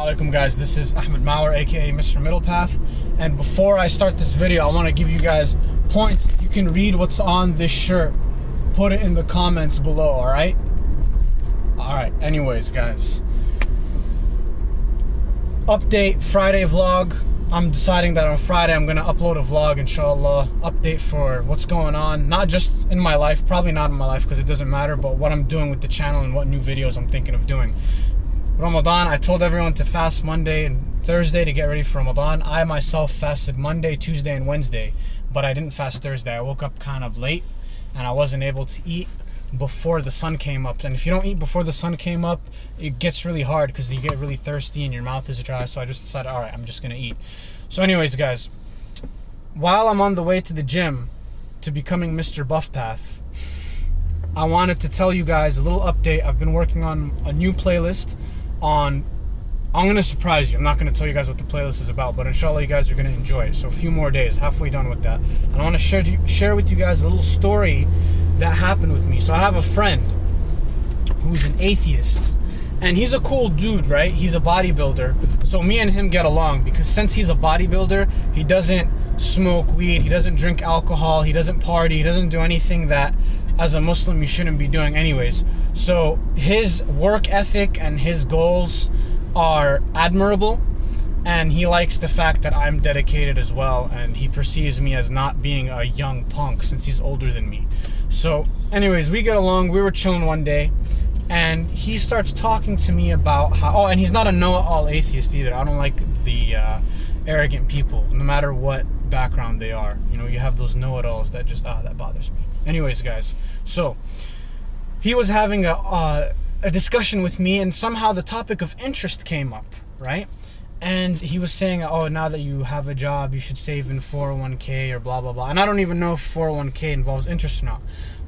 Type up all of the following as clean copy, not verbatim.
Assalamu alaikum guys, this is Ahmed Mauer aka Mr. Middle Path, and before I start this video I want to give you guys points. You can read what's on this shirt, put it in the comments below, alright? Alright, anyways guys, update Friday vlog. I'm deciding that on Friday I'm going to upload a vlog, inshallah, update for what's going on, not just in my life, probably not in my life because it doesn't matter, but what I'm doing with the channel and what new videos I'm thinking of doing. Ramadan, I told everyone to fast Monday and Thursday to get ready for Ramadan. I myself fasted Monday, Tuesday, and Wednesday, but I didn't fast Thursday. I woke up kind of late and I wasn't able to eat before the sun came up. And if you don't eat before the sun came up, it gets really hard because you get really thirsty and your mouth is dry. So I just decided, all right, I'm just gonna eat. So anyways guys, while I'm on the way to the gym to becoming Mr. Buff Path, I wanted to tell you guys a little update. I've been working on a new playlist on, I'm going to surprise you. I'm not going to tell you guys what the playlist is about, but inshallah you guys are going to enjoy it. So a few more days, halfway done with that. And I want to share with you guys a little story that happened with me. So I have a friend who's an atheist, and he's a cool dude, right? He's a bodybuilder. So me and him get along because since he's a bodybuilder, he doesn't smoke weed, he doesn't drink alcohol, he doesn't party, he doesn't do anything that as a Muslim you shouldn't be doing anyways. So his work ethic and his goals are admirable, and he likes the fact that I'm dedicated as well, and he perceives me as not being a young punk since he's older than me. So anyways, we get along. We were chilling one day and he starts talking to me about how, and he's not a know-it-all atheist either. I don't like the arrogant people, no matter what background they are. You know, you have those know-it-alls that just, that bothers me. Anyways guys, so he was having a discussion with me, and somehow the topic of interest came up, right? And he was saying, oh, now that you have a job, you should save in 401k or blah, blah, blah. And I don't even know if 401k involves interest or not.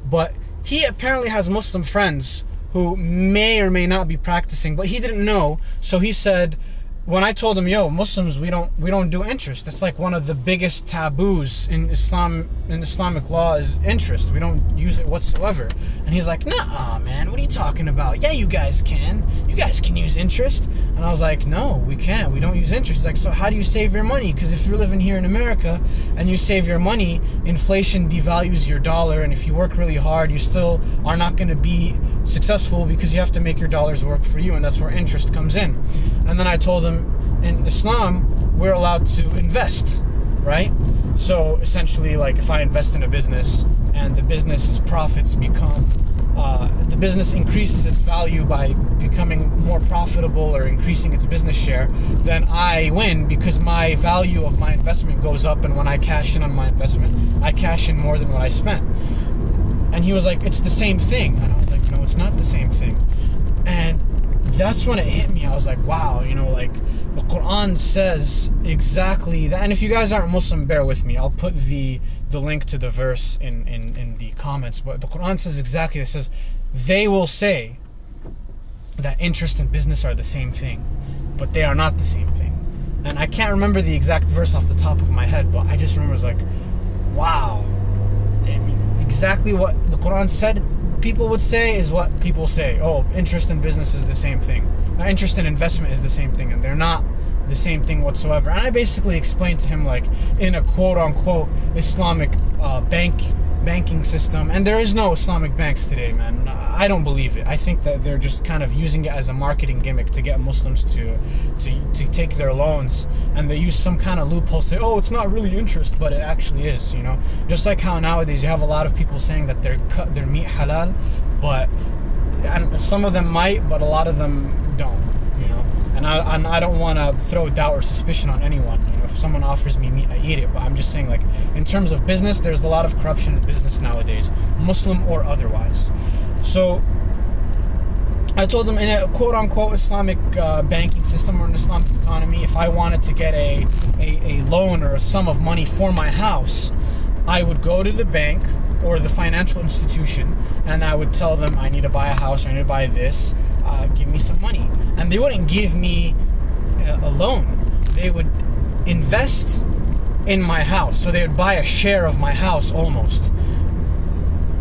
But he apparently has Muslim friends who may or may not be practicing, but he didn't know. So he said, when I told him, yo, Muslims, we don't do interest. That's like one of the biggest taboos in Islam, in Islamic law, is interest. We don't use it whatsoever. And he's like, nah, man, what are you talking about? Yeah, you guys can. You guys can use interest. And I was like, no, we can't. We don't use interest. He's like, so how do you save your money? Because if you're living here in America and you save your money, inflation devalues your dollar. And if you work really hard, you still are not going to be successful because you have to make your dollars work for you. And that's where interest comes in. And then I told him, in Islam, we're allowed to invest, right? So essentially, like, if I invest in a business and the business's profits become, the business increases its value by becoming more profitable or increasing its business share, then I win because my value of my investment goes up, and when I cash in on my investment, I cash in more than what I spent. And he was like, it's the same thing. And I was like, no, it's not the same thing. And that's when it hit me. I was like, wow, you know, like, the Quran says exactly that. And if you guys aren't Muslim, bear with me. I'll put the link to the verse in the comments. But the Quran says exactly, it says, they will say that interest and business are the same thing, but they are not the same thing. And I can't remember the exact verse off the top of my head, but I just remember it was like, wow. I mean, exactly what the Quran said people would say is what people say. Oh, interest and business is the same thing. Interest and investment is the same thing, and they're not the same thing whatsoever. And I basically explained to him, like, in a quote-unquote Islamic banking system, and there is no Islamic banks today, man. I don't believe it. I think that they're just kind of using it as a marketing gimmick to get Muslims to take their loans, and they use some kind of loophole, say, oh, it's not really interest, but it actually is, you know. Just like how nowadays you have a lot of people saying that their meat halal, but some of them might, but a lot of them don't, you know. And I don't want to throw doubt or suspicion on anyone. You know, if someone offers me meat, I eat it. But I'm just saying, like, in terms of business, there's a lot of corruption in business nowadays, Muslim or otherwise. So I told him, in a quote-unquote Islamic banking system or an Islamic economy, if I wanted to get a loan or a sum of money for my house, I would go to the bank or the financial institution, and I would tell them I need to buy a house or I need to buy this, give me some money. And they wouldn't give me a loan. They would invest in my house. So they would buy a share of my house almost.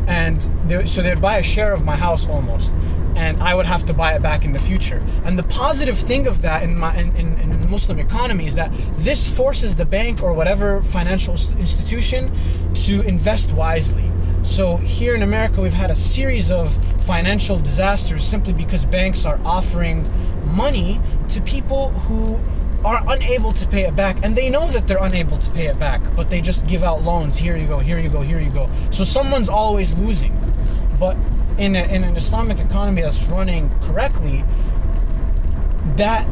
So they'd buy a share of my house almost. and I would have to buy it back in the future. And the positive thing of that in the Muslim economy is that this forces the bank or whatever financial institution to invest wisely. So here in America, we've had a series of financial disasters simply because banks are offering money to people who are unable to pay it back, and they know that they're unable to pay it back, but they just give out loans. Here you go, here you go, here you go. So someone's always losing. But in an Islamic economy that's running correctly, that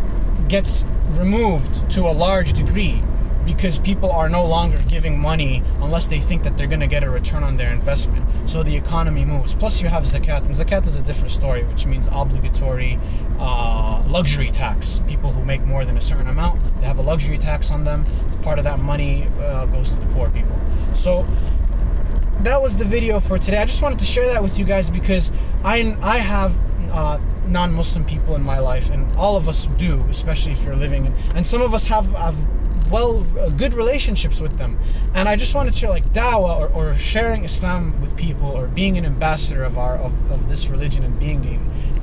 gets removed to a large degree, because people are no longer giving money unless they think that they're going to get a return on their investment. So the economy moves. Plus you have zakat, and zakat is a different story, which means obligatory luxury tax. People who make more than a certain amount, they have a luxury tax on them. Part of that money goes to the poor people. So that was the video for today. I just wanted to share that with you guys because I have non-Muslim people in my life, and all of us do, especially if you're living in, and some of us have good relationships with them. And I just want to share, like, dawah or sharing Islam with people, or being an ambassador of this religion, and being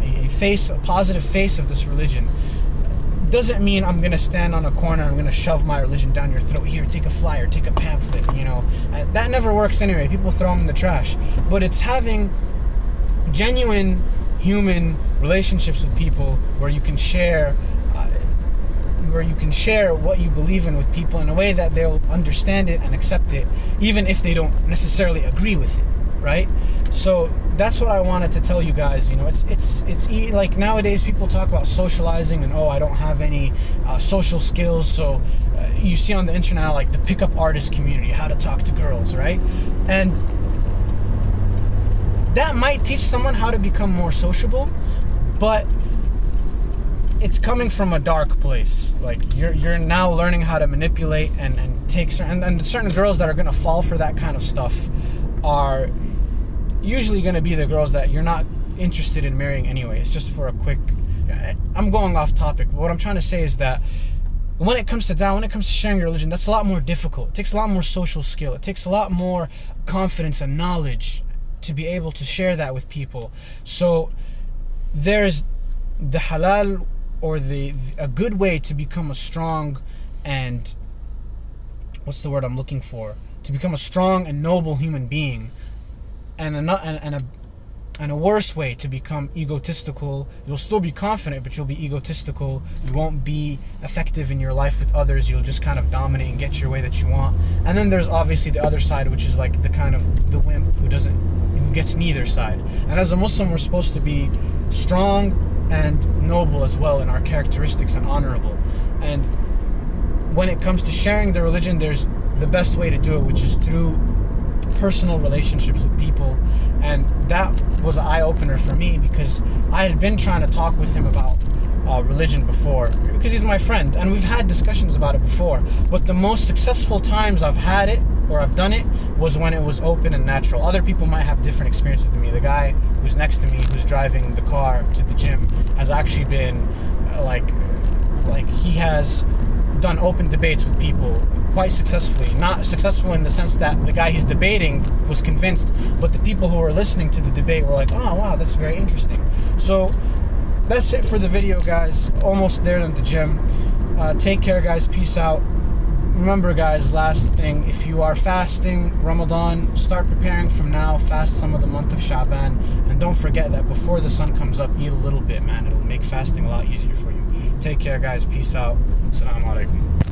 a positive face of this religion, doesn't mean I'm gonna stand on a corner and I'm gonna shove my religion down your throat. Here, take a flyer, take a pamphlet, that never works anyway. People throw them in the trash. But it's having genuine human relationships with people where you can share what you believe in with people in a way that they'll understand it and accept it, even if they don't necessarily agree with it, right? So that's what I wanted to tell you guys. It's like nowadays people talk about socializing and, I don't have any social skills. So you see on the internet, like, the pickup artist community, how to talk to girls, right? And that might teach someone how to become more sociable, but it's coming from a dark place. Like, you're now learning how to manipulate and take certain girls that are going to fall for that kind of stuff are usually going to be the girls that you're not interested in marrying anyway. It's just for a quick, I'm going off topic, but what I'm trying to say is that when it comes to dawah, when it comes to sharing your religion, that's a lot more difficult. It takes a lot more social skill. It takes a lot more confidence and knowledge to be able to share that with people. So there's the halal, or a good way to become a strong and, what's the word I'm looking for? To become a strong and noble human being, and a worse way to become egotistical. You'll still be confident, but you'll be egotistical. You won't be effective in your life with others. You'll just kind of dominate and get your way that you want. And then there's obviously the other side, which is like the wimp who gets neither side. And as a Muslim, we're supposed to be strong and noble as well in our characteristics, and honorable. And when it comes to sharing the religion, there's the best way to do it, which is through personal relationships with people. And that was an eye-opener for me, because I had been trying to talk with him about religion before, because he's my friend, and we've had discussions about it before. But the most successful times I've had it, or I've done it, was when it was open and natural. Other people might have different experiences than me. The guy who's next to me, who's driving the car to the gym, has actually been like he has done open debates with people quite successfully. Not successful in the sense that the guy he's debating was convinced, but the people who were listening to the debate were like, oh wow, that's very interesting. So that's it for the video, guys. Almost there at the gym. Take care, guys. Peace out. Remember, guys, last thing, if you are fasting Ramadan, start preparing from now. Fast some of the month of Sha'ban, and don't forget that before the sun comes up, eat a little bit, man. It'll make fasting a lot easier for you. Take care, guys. Peace out. Assalamu alaikum.